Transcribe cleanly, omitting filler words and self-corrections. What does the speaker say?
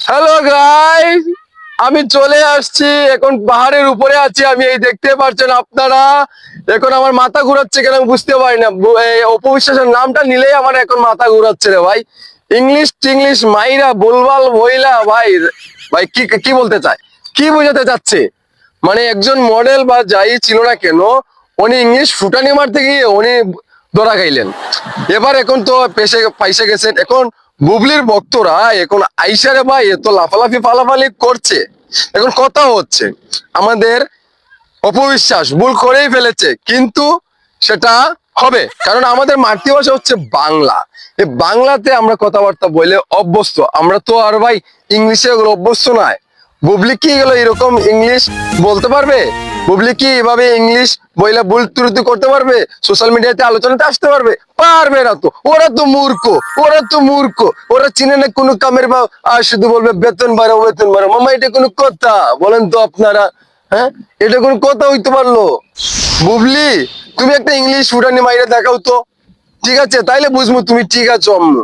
Hello guys, আমি চলে আসছি। এখন পাহাড়ের উপরে আছি আমি, এই দেখতে পাচ্ছেন আপনারা। এখন আমার মাথা ঘুরাচ্ছে কেন আমি বুঝতে পারি না। এই অপবিশ্বাসের নামটা নিলেই আমার এখন মাথা ঘুরাচ্ছে রে ভাই। ইংলিশ টিংলিশ মাইরা ভুলভাল বইলা ভাই। ভাই কি কি বলতে চায়, কি বোঝাতে চাচ্ছে? মানে একজন মডেল বা যাই ছিল না কেন, উনি ইংলিশ ফুটানি মারতে গিয়ে উনি ধরা খাইলেন। এবার এখন তো পেশে পাইসে গেছেন। এখন বুবলির ভক্তরা এখন আইসারে ভাই এত লাফালাফি ফালাফালি করছে। এখন কথা হচ্ছে আমাদের অপবিশ্বাস ভুল করেই ফেলেছে, কিন্তু সেটা হবে, কারণ আমাদের মাতৃভাষা হচ্ছে বাংলা। এই বাংলাতে আমরা কথাবার্তা বলে অভ্যস্ত, আমরা তো আর ভাই ইংলিশে এগুলো অভ্যস্ত নয়। বুবলি কি এগুলো এরকম ইংলিশ বলতে পারবে? বুবলি কি এভাবে ইংলিশ বইলা ভুল ত্রুটি করতে পারবে? সোশ্যাল মিডিয়াতে আলোচনাতে আসতে পারবে? পারবে না তো। ওরা তো মূর্খ, ওরা তো মূর্খ। ওরা চিনে না কোনো কামের বা শুধু বলবে বেতন বাড়াও বেতন বাড়াও। মামা এটা কোনো কথা বলেন তো আপনারা? হ্যাঁ, এটা কোন কথা হইতে পারলো? বুবলি, তুমি একটা ইংলিশ ফুটানি মাইরে দেখাও তো। ঠিক আছে, তাইলে বুঝবো তুমি ঠিক আছো আম্মু।